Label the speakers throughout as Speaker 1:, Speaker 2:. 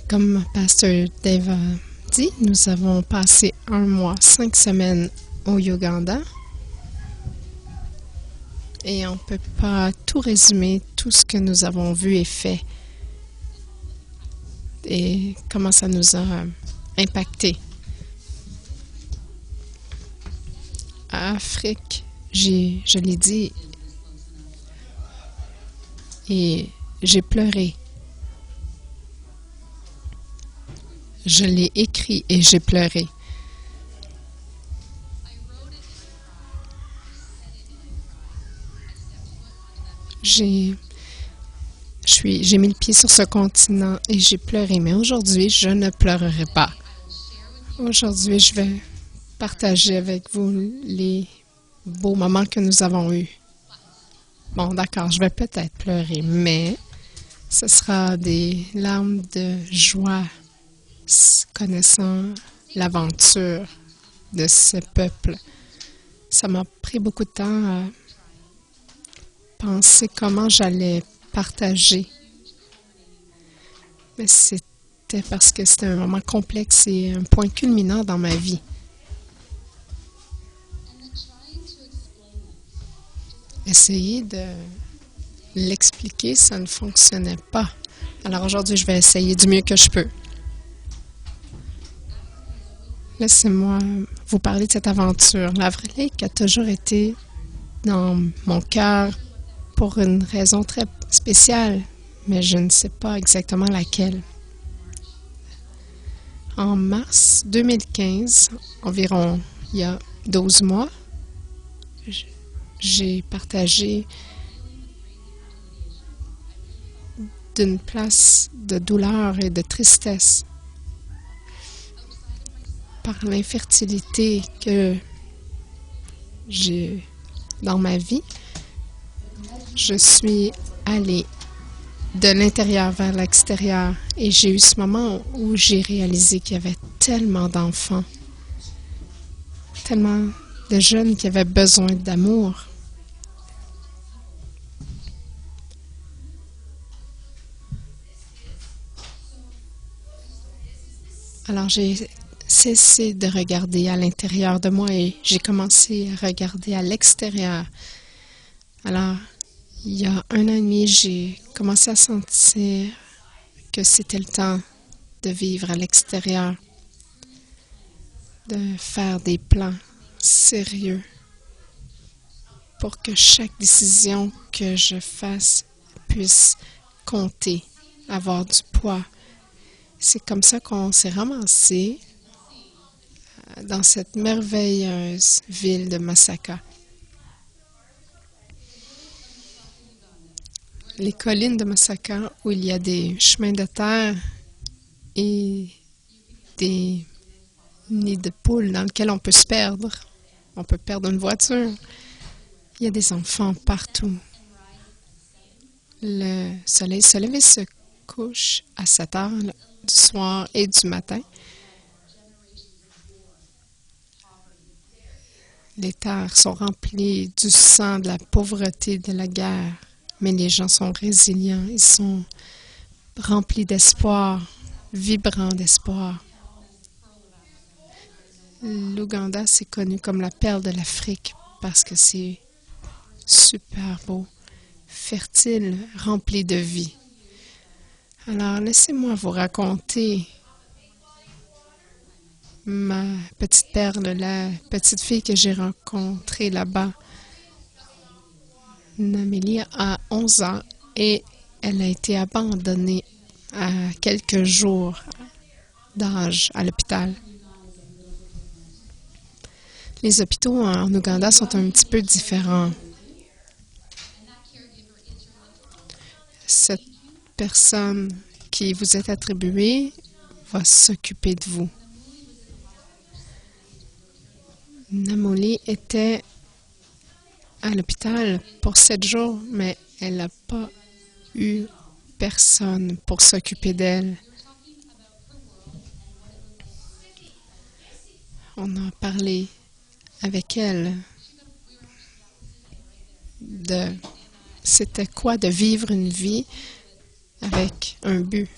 Speaker 1: Comme Pasteur Dave a dit, nous avons passé 1 mois, 5 semaines au Ouganda. Et on ne peut pas tout résumer, tout ce que nous avons vu et fait. Et comment ça nous a impacté. À Afrique, je l'ai dit, et j'ai pleuré. Je l'ai écrit et j'ai pleuré. J'ai mis le pied sur ce continent et j'ai pleuré, mais aujourd'hui, je ne pleurerai pas. Aujourd'hui, je vais partager avec vous les beaux moments que nous avons eus. Bon, d'accord, je vais peut-être pleurer, mais ce sera des larmes de joie connaissant l'aventure de ce peuple. Ça m'a pris beaucoup de temps à penser comment j'allais partager. Mais c'était parce que c'était un moment complexe et un point culminant dans ma vie. Essayer de l'expliquer, ça ne fonctionnait pas. Alors aujourd'hui, je vais essayer du mieux que je peux. Laissez-moi vous parler de cette aventure. Lavery Lake a toujours été dans mon cœur pour une raison très spéciale, mais je ne sais pas exactement laquelle. En mars 2015, environ il y a 12 mois, j'ai partagé d'une place de douleur et de tristesse par l'infertilité que j'ai dans ma vie. Je suis allée de l'intérieur vers l'extérieur et j'ai eu ce moment où j'ai réalisé qu'il y avait tellement d'enfants, tellement de jeunes qui avaient besoin d'amour. Alors j'ai cessé de regarder à l'intérieur de moi et j'ai commencé à regarder à l'extérieur. Alors, il y a 1 an et demi, j'ai commencé à sentir que c'était le temps de vivre à l'extérieur, de faire des plans sérieux pour que chaque décision que je fasse puisse compter, avoir du poids. C'est comme ça qu'on s'est ramassé dans cette merveilleuse ville de Masaka. Les collines de Masaka, où il y a des chemins de terre et des nids de poules dans lesquels on peut se perdre. On peut perdre une voiture. Il y a des enfants partout. Le soleil se lève et se couche à 7 heures du soir et du matin. Les terres sont remplies du sang, de la pauvreté, de la guerre. Mais les gens sont résilients, ils sont remplis d'espoir, vibrants d'espoir. L'Ouganda, c'est connu comme la perle de l'Afrique parce que c'est super beau, fertile, rempli de vie. Alors, laissez-moi vous raconter ma petite perle, la petite fille que j'ai rencontrée là-bas. Namélie a 11 ans et elle a été abandonnée à quelques jours d'âge à l'hôpital. Les hôpitaux en Ouganda sont un petit peu différents. Cette personne qui vous est attribuée va s'occuper de vous. Namélie était à l'hôpital pour 7 jours, mais elle n'a pas eu personne pour s'occuper d'elle. On a parlé avec elle de c'était quoi de vivre une vie avec un but.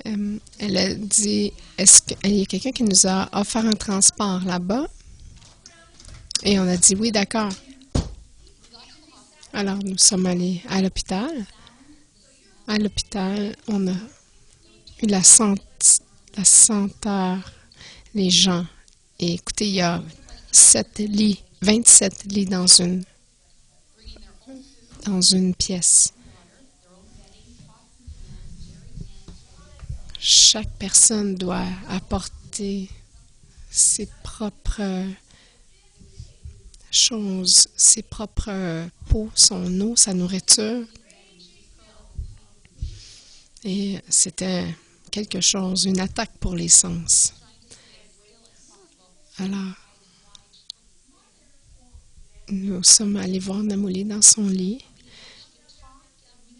Speaker 1: Elle a dit, est-ce qu'il y a quelqu'un qui nous a offert un transport là-bas? Et on a dit oui, d'accord. Alors, nous sommes allés à l'hôpital. À l'hôpital, on a eu la senteur, les gens. Et écoutez, il y a 27 lits dans une pièce. Chaque personne doit apporter ses propres choses, ses propres pots, son eau, sa nourriture. Et c'était quelque chose, une attaque pour les sens. Alors, nous sommes allés voir Namouli dans son lit.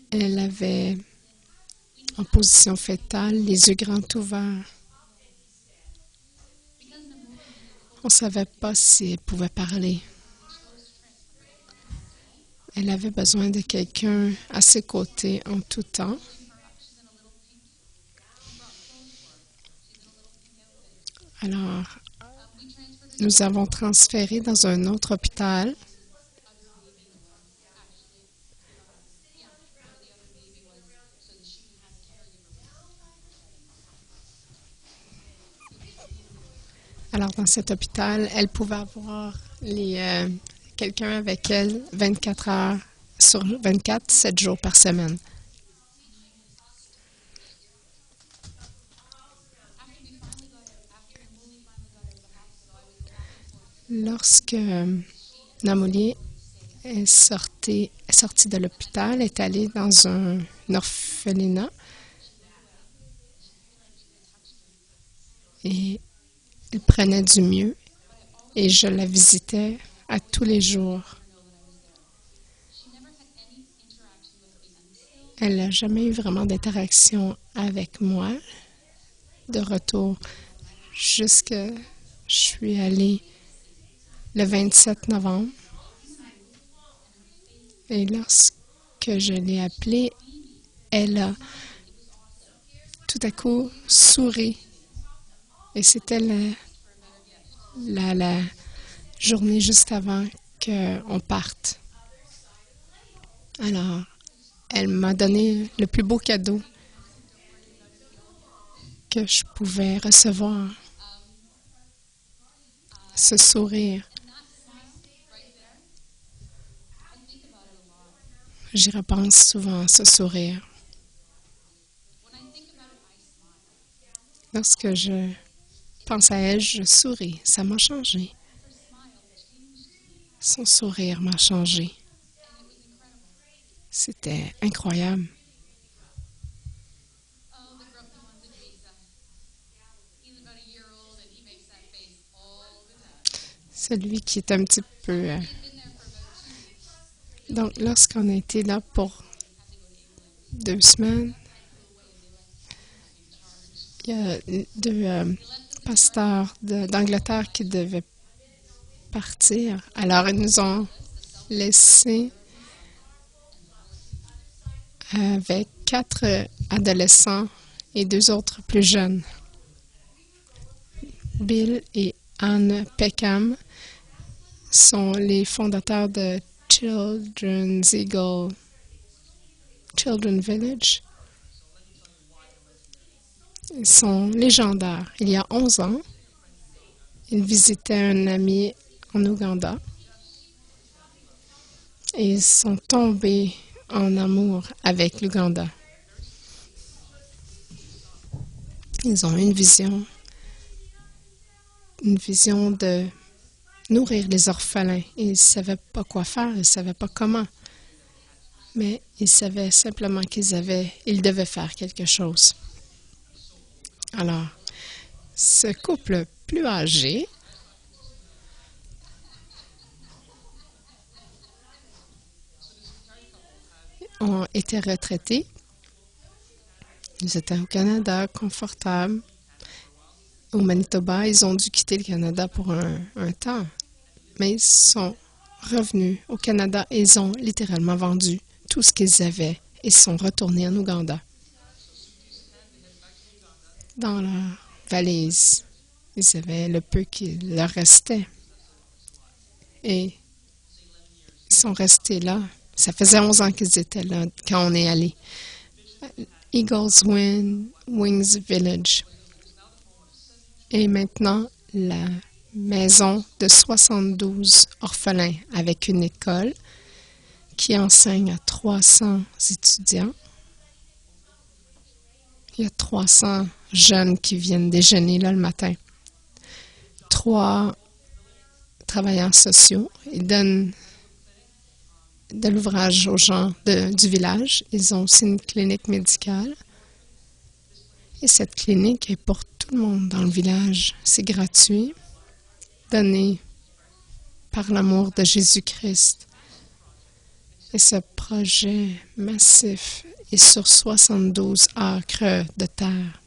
Speaker 1: Elle avait en position fœtale, les yeux grands ouverts. On ne savait pas si elle pouvait parler. Elle avait besoin de quelqu'un à ses côtés en tout temps. Alors, nous avons transféré dans un autre hôpital. Alors, dans cet hôpital, elle pouvait avoir quelqu'un avec elle 24 heures sur 24, 7 jours par semaine. Lorsque Namouli est sortie de l'hôpital, est allée dans un orphelinat et il prenait du mieux et je la visitais à tous les jours. Elle n'a jamais eu vraiment d'interaction avec moi. De retour, jusque je suis allée le 27 novembre. Et lorsque je l'ai appelée, elle a tout à coup souri. Et c'était la journée juste avant qu'on parte. Alors, elle m'a donné le plus beau cadeau que je pouvais recevoir. Ce sourire. J'y repense souvent, ce sourire. Lorsque je pense à elle, je souris. Ça m'a changé. Son sourire m'a changé. C'était incroyable. Celui qui est un petit peu... Donc, lorsqu'on a été là pour 2 semaines, il y a 2 pasteurs d'Angleterre qui devaient partir. Alors, ils nous ont laissés avec 4 adolescents et 2 autres plus jeunes. Bill et Anne Peckham sont les fondateurs de Children's Eagle, Children Village. Ils sont légendaires. Il y a 11 ans, ils visitaient un ami en Ouganda et ils sont tombés en amour avec l'Ouganda. Ils ont une vision de nourrir les orphelins. Ils ne savaient pas quoi faire, ils ne savaient pas comment. Mais ils savaient simplement ils devaient faire quelque chose. Alors, ce couple plus âgé ont été retraités. Ils étaient au Canada, confortables. Au Manitoba, ils ont dû quitter le Canada pour un temps. Mais ils sont revenus au Canada et ils ont littéralement vendu tout ce qu'ils avaient et sont retournés en Ouganda. dans leur valise. Ils avaient le peu qui leur restait. Et ils sont restés là. Ça faisait 11 ans qu'ils étaient là quand on est allé. Wings Village. Et maintenant, la maison de 72 orphelins avec une école qui enseigne à 300 étudiants. Il y a 300 jeunes qui viennent déjeuner là le matin. 3 travailleurs sociaux. Ils donnent de l'ouvrage aux gens du village. Ils ont aussi une clinique médicale. Et cette clinique est pour tout le monde dans le village. C'est gratuit, donné par l'amour de Jésus-Christ. Et ce projet massif est sur 72 acres de terre.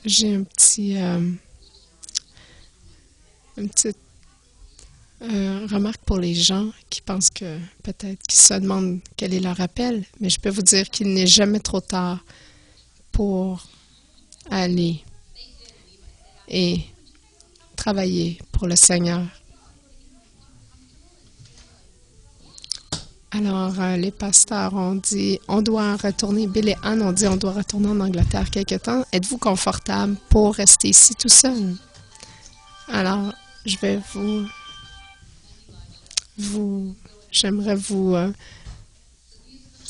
Speaker 1: J'ai une petite remarque pour les gens qui pensent que peut-être qu'ils se demandent quel est leur appel, mais je peux vous dire qu'il n'est jamais trop tard pour aller et travailler pour le Seigneur. Alors, les pasteurs ont dit, on doit retourner, Bill et Anne ont dit, on doit retourner en Angleterre quelque temps. Êtes-vous confortable pour rester ici tout seul? Alors, je vais j'aimerais vous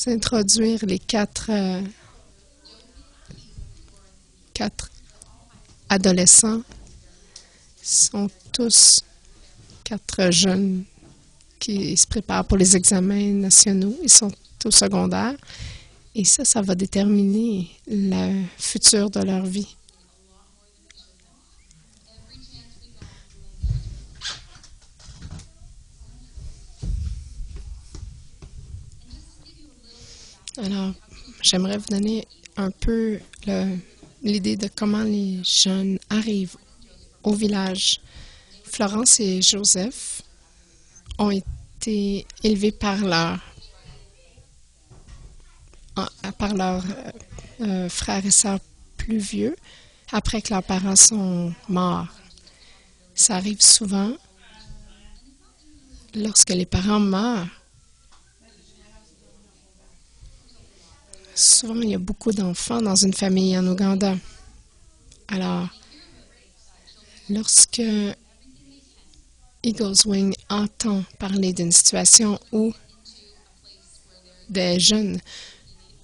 Speaker 1: introduire les quatre adolescents. Ils sont tous 4 jeunes qui se préparent pour les examens nationaux. Ils sont au secondaire. Et ça va déterminer le futur de leur vie. Alors, j'aimerais vous donner un peu l'idée de comment les jeunes arrivent au village. Florence et Joseph ont été élevés par leurs frères et sœurs plus vieux après que leurs parents sont morts. Ça arrive souvent lorsque les parents meurent. Souvent, il y a beaucoup d'enfants dans une famille en Ouganda. Alors, lorsque Eagles Wing entend parler d'une situation où des jeunes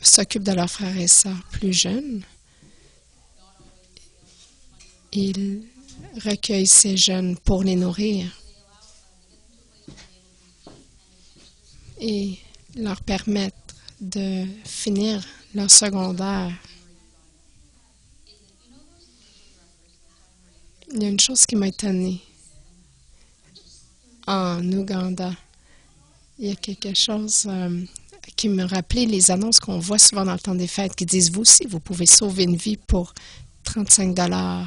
Speaker 1: s'occupent de leurs frères et sœurs plus jeunes, ils recueillent ces jeunes pour les nourrir et leur permettre de finir leur secondaire. Il y a une chose qui m'a étonnée. En Ouganda, il y a quelque chose qui me rappelait les annonces qu'on voit souvent dans le temps des fêtes qui disent « Vous aussi, vous pouvez sauver une vie pour 35 $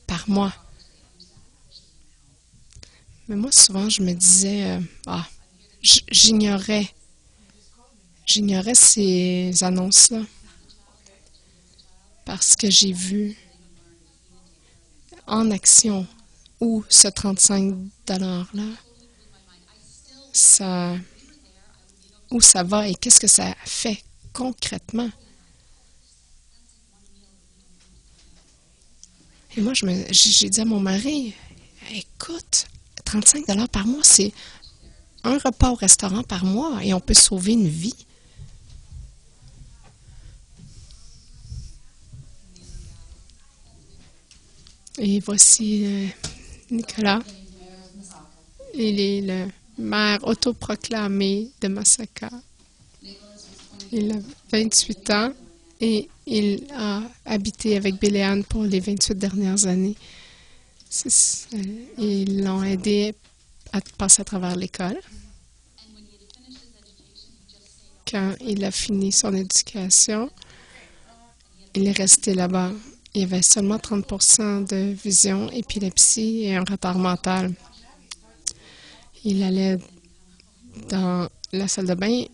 Speaker 1: par mois. » Mais moi, souvent, je me disais j'ignorais ces annonces-là parce que j'ai vu en action où ce 35 $-là, où ça va et qu'est-ce que ça fait concrètement. Et moi, j'ai dit à mon mari, écoute, 35 $ par mois, c'est un repas au restaurant par mois et on peut sauver une vie. Et voici Nicolas. Il est le maire autoproclamé de Masaka. Il a 28 ans et il a habité avec Bill et Anne pour les 28 dernières années. Ils l'ont aidé à passer à travers l'école. Quand il a fini son éducation, il est resté là-bas. Il avait seulement 30% de vision, épilepsie et un retard mental. Il allait dans la salle de bain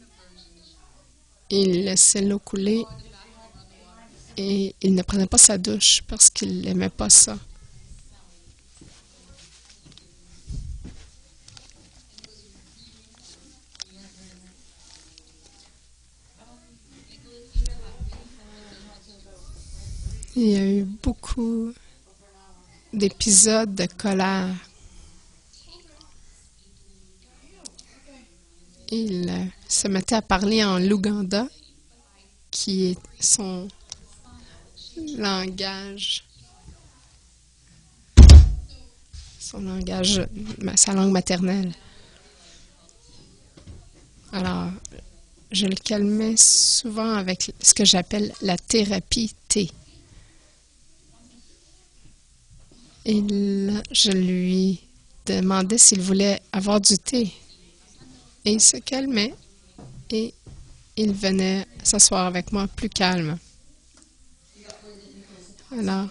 Speaker 1: Il laissait l'eau couler et il ne prenait pas sa douche parce qu'il n'aimait pas ça. Il y a eu beaucoup d'épisodes de colère. Il se mettait à parler en Luganda, qui est son langage, sa langue maternelle. Alors, je le calmais souvent avec ce que j'appelle la thérapie thé. Et là, je lui demandais s'il voulait avoir du thé. Et il se calmait et il venait s'asseoir avec moi plus calme. Alors,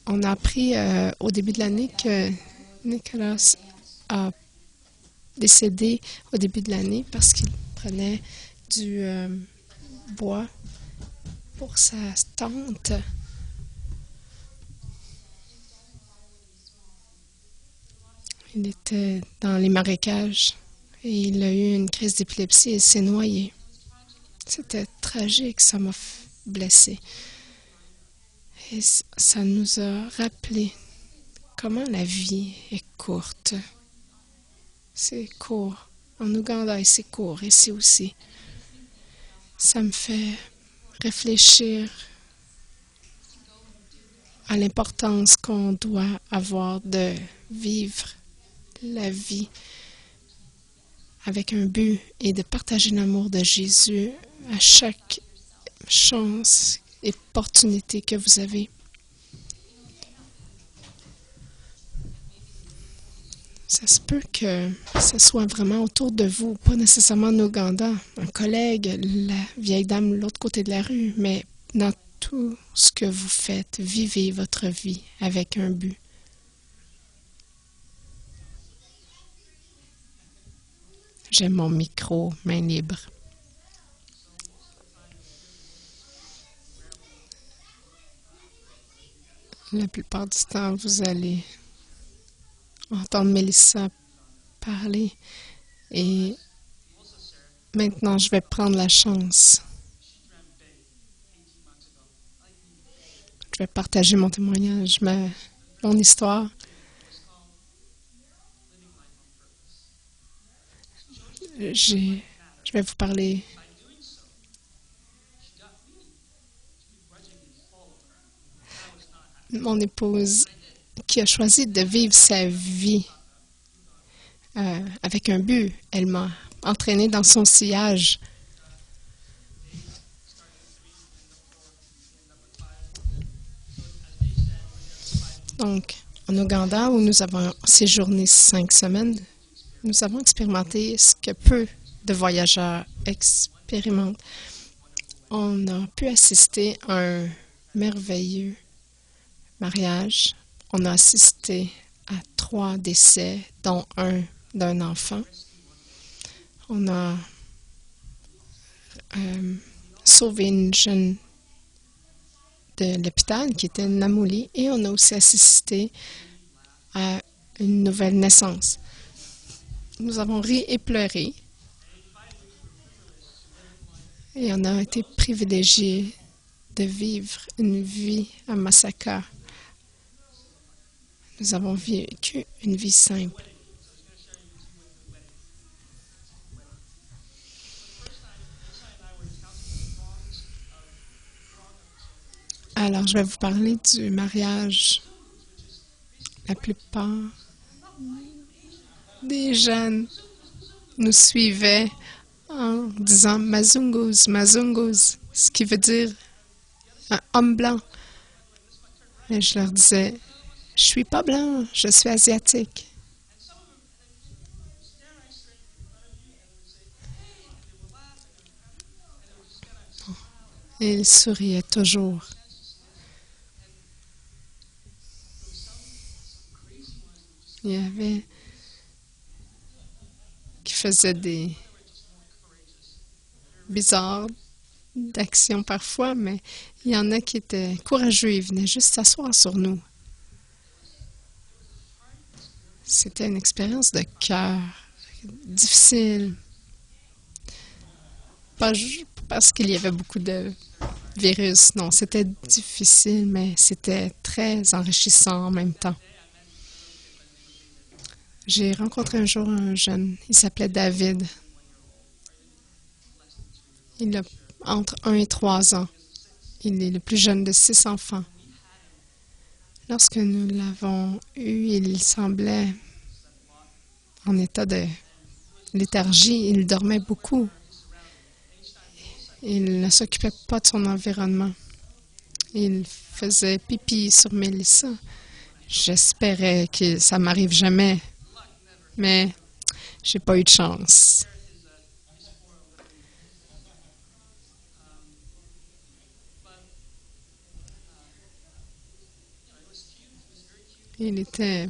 Speaker 1: on a appris au début de l'année que Nicolas a décédé au début de l'année parce qu'il prenait du bois pour sa tente. Il était dans les marécages et il a eu une crise d'épilepsie et il s'est noyé. C'était tragique, ça m'a blessé. Et ça nous a rappelé comment la vie est courte. C'est court. En Ouganda, c'est court, ici aussi. Ça me fait réfléchir à l'importance qu'on doit avoir de vivre la vie avec un but et de partager l'amour de Jésus à chaque chance et opportunité que vous avez. Ça se peut que ce soit vraiment autour de vous, pas nécessairement en Ouganda, un collègue, la vieille dame de l'autre côté de la rue, mais dans tout ce que vous faites, vivez votre vie avec un but. J'ai mon micro, main libre. La plupart du temps, vous allez entendre Mélissa parler et maintenant, je vais prendre la chance. Je vais partager mon témoignage, mon histoire. Je vais vous parler. Mon épouse qui a choisi de vivre sa vie avec un but. Elle m'a entraînée dans son sillage. Donc, en Ouganda, où nous avons séjourné 5 semaines, nous avons expérimenté ce que peu de voyageurs expérimentent. On a pu assister à un merveilleux mariage. On a assisté à 3 décès, dont un d'un enfant. On a sauvé une jeune de l'hôpital qui était Namouli et on a aussi assisté à une nouvelle naissance. Nous avons ri et pleuré et on a été privilégiés de vivre une vie à Masaka. Nous avons vécu une vie simple. Alors, je vais vous parler du mariage. La plupart des jeunes nous suivaient en disant Mazungus, Mazungus, ce qui veut dire un homme blanc. Et je leur disais, je suis pas blanc, je suis asiatique. Et ils souriaient toujours. Il y avait qui faisaient des bizarres d'action parfois, mais il y en a qui étaient courageux. Ils venaient juste s'asseoir sur nous. C'était une expérience de cœur difficile. Pas parce qu'il y avait beaucoup de virus. Non, c'était difficile, mais c'était très enrichissant en même temps. J'ai rencontré un jour un jeune. Il s'appelait David. Il a entre 1 et 3 ans. Il est le plus jeune de 6 enfants. Lorsque nous l'avons eu, il semblait en état de léthargie. Il dormait beaucoup. Il ne s'occupait pas de son environnement. Il faisait pipi sur Mélissa. J'espérais que ça m'arrive jamais, mais j'ai pas eu de chance. Il était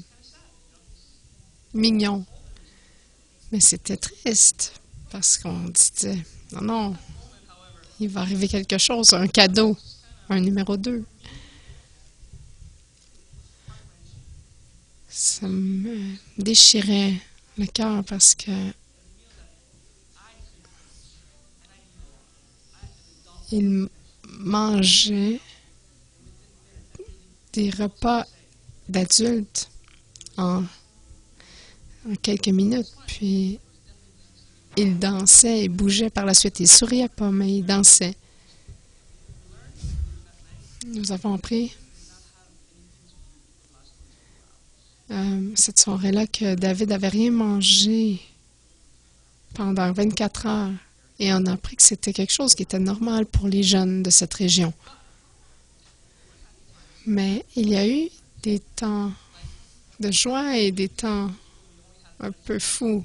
Speaker 1: mignon, mais c'était triste parce qu'on disait, non, non, il va arriver quelque chose, un cadeau, un numéro 2. Ça me déchirait le cœur parce que il mangeait des repas d'adultes en quelques minutes, puis il dansait et bougeait par la suite. Il souriait pas, mais il dansait. Nous avons appris cette soirée-là que David n'avait rien mangé pendant 24 heures. Et on a appris que c'était quelque chose qui était normal pour les jeunes de cette région. Mais il y a eu des temps de joie et des temps un peu fous.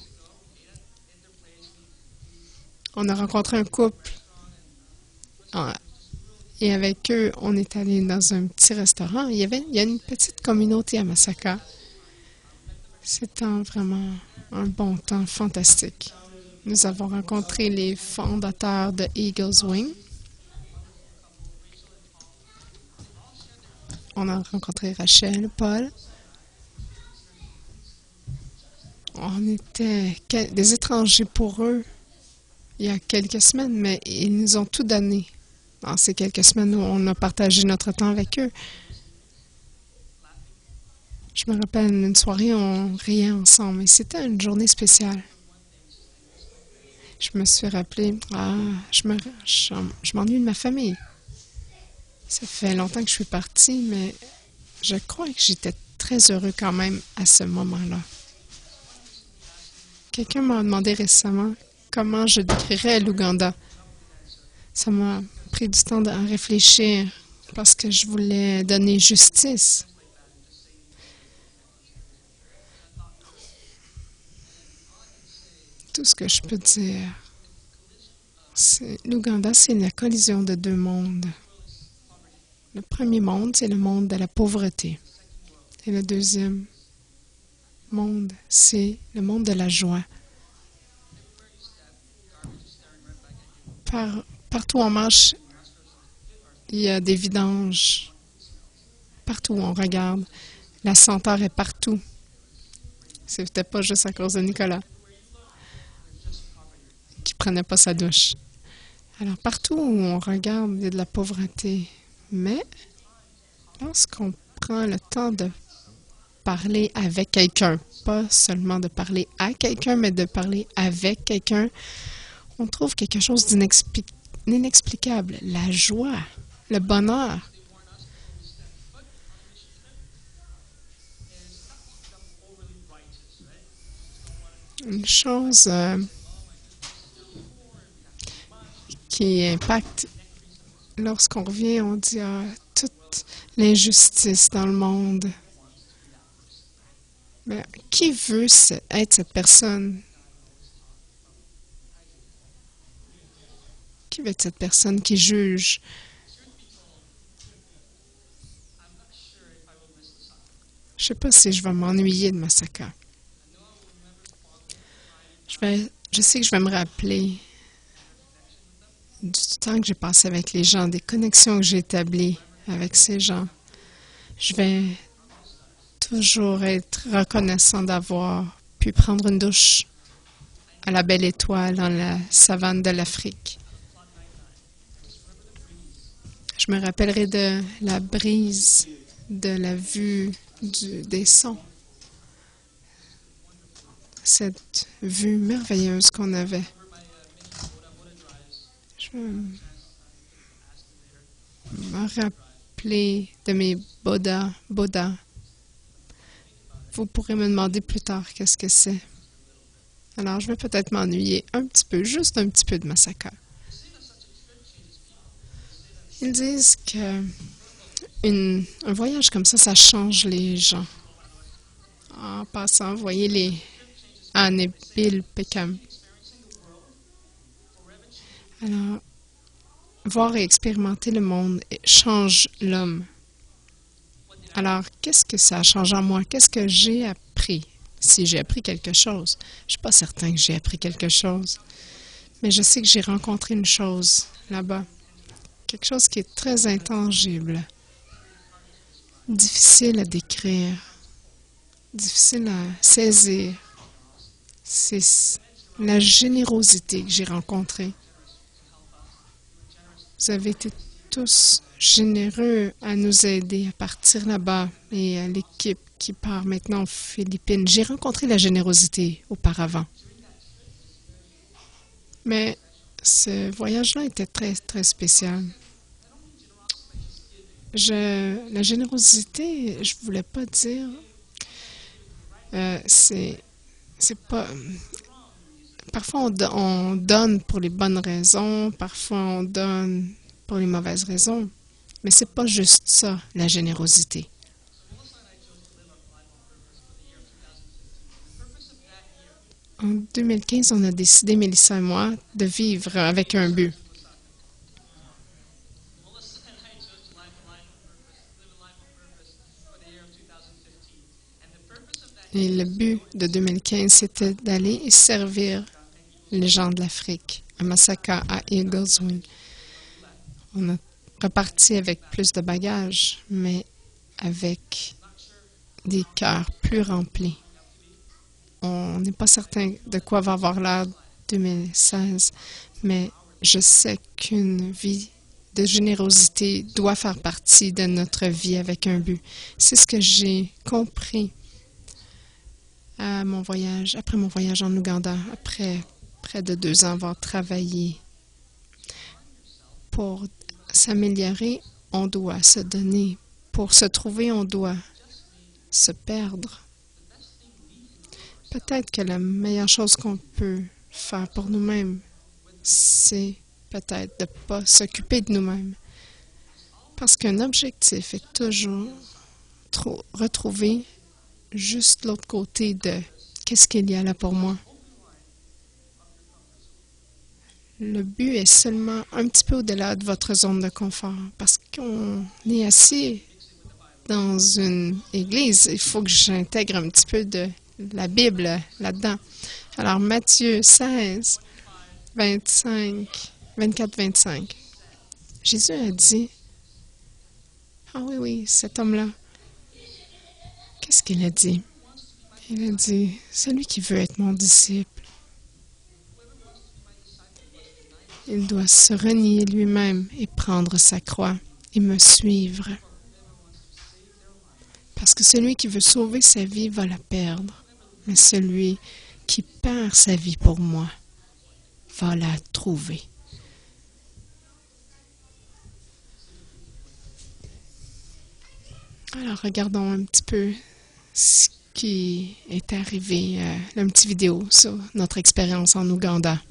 Speaker 1: On a rencontré un couple et avec eux, on est allé dans un petit restaurant. Il y a une petite communauté à Masaka. C'était vraiment un bon temps fantastique. Nous avons rencontré les fondateurs de Eagles Wing. On a rencontré Rachel, Paul. On était des étrangers pour eux il y a quelques semaines, mais ils nous ont tout donné dans ces quelques semaines où on a partagé notre temps avec eux. Je me rappelle une soirée où on riait ensemble et c'était une journée spéciale. Je me suis rappelé, je m'ennuie de ma famille. Ça fait longtemps que je suis partie, mais je crois que j'étais très heureux quand même à ce moment-là. Quelqu'un m'a demandé récemment comment je décrirais l'Ouganda. Ça m'a pris du temps à réfléchir parce que je voulais donner justice. Tout ce que je peux dire, c'est l'Ouganda, c'est la collision de deux mondes. Le premier monde, c'est le monde de la pauvreté. Et le deuxième monde, c'est le monde de la joie. Partout où on marche, il y a des vidanges. Partout où on regarde, la senteur est partout. C'était pas juste à cause de Nicolas qui prenait pas sa douche. Alors, partout où on regarde, il y a de la pauvreté. Mais, lorsqu'on prend le temps de parler avec quelqu'un, pas seulement de parler à quelqu'un, mais de parler avec quelqu'un, on trouve quelque chose d'inexplicable. La joie, le bonheur. Une chose qui impacte lorsqu'on revient, on dit toute l'injustice dans le monde. Mais qui veut être cette personne? Qui veut être cette personne qui juge? Je ne sais pas si je vais m'ennuyer de Masaka. Je sais que je vais me rappeler temps que j'ai passé avec les gens, des connexions que j'ai établies avec ces gens, je vais toujours être reconnaissant d'avoir pu prendre une douche à la belle étoile dans la savane de l'Afrique. Je me rappellerai de la brise, de la vue des sons. Cette vue merveilleuse qu'on avait. Je me rappeler de mes Bouddhas. Vous pourrez me demander plus tard qu'est-ce que c'est. Alors, je vais peut-être m'ennuyer un petit peu, juste un petit peu de Masaka. Ils disent que un voyage comme ça change les gens. En passant, vous voyez les Anébil Pekam. Alors, voir et expérimenter le monde change l'homme. Alors, qu'est-ce que ça a changé en moi? Qu'est-ce que j'ai appris? Si j'ai appris quelque chose, je ne suis pas certain que j'ai appris quelque chose, mais je sais que j'ai rencontré une chose là-bas, quelque chose qui est très intangible, difficile à décrire, difficile à saisir. C'est la générosité que j'ai rencontrée. Vous avez été tous généreux à nous aider à partir là-bas et à l'équipe qui part maintenant aux Philippines. J'ai rencontré la générosité auparavant. Mais ce voyage-là était très, très spécial. La générosité, je voulais pas dire, c'est pas... Parfois, on donne pour les bonnes raisons, parfois on donne pour les mauvaises raisons. Mais c'est pas juste ça, la générosité. En 2015, on a décidé, Mélissa et moi, de vivre avec un but. Et le but de 2015, c'était d'aller et servir les gens de l'Afrique, à Masaka, à Eagles Wing. On a reparti avec plus de bagages, mais avec des cœurs plus remplis. On n'est pas certain de quoi va avoir l'air 2016, mais je sais qu'une vie de générosité doit faire partie de notre vie avec un but. C'est ce que j'ai compris après mon voyage en Ouganda, après près de 2 ans avoir travaillé. Pour s'améliorer, on doit se donner. Pour se trouver, on doit se perdre. Peut-être que la meilleure chose qu'on peut faire pour nous-mêmes, c'est peut-être de ne pas s'occuper de nous-mêmes. Parce qu'un objectif est toujours retrouver juste l'autre côté de qu'est-ce qu'il y a là pour moi. Le but est seulement un petit peu au-delà de votre zone de confort. Parce qu'on est assis dans une église, il faut que j'intègre un petit peu de la Bible là-dedans. Alors, Matthieu 16, 24-25. Jésus a dit, ah oui, cet homme-là, qu'est-ce qu'il a dit? Il a dit, celui qui veut être mon disciple, il doit se renier lui-même et prendre sa croix et me suivre. Parce que celui qui veut sauver sa vie va la perdre, mais celui qui perd sa vie pour moi va la trouver. Alors, regardons un petit peu ce qui est arrivé, une petite vidéo sur notre expérience en Ouganda.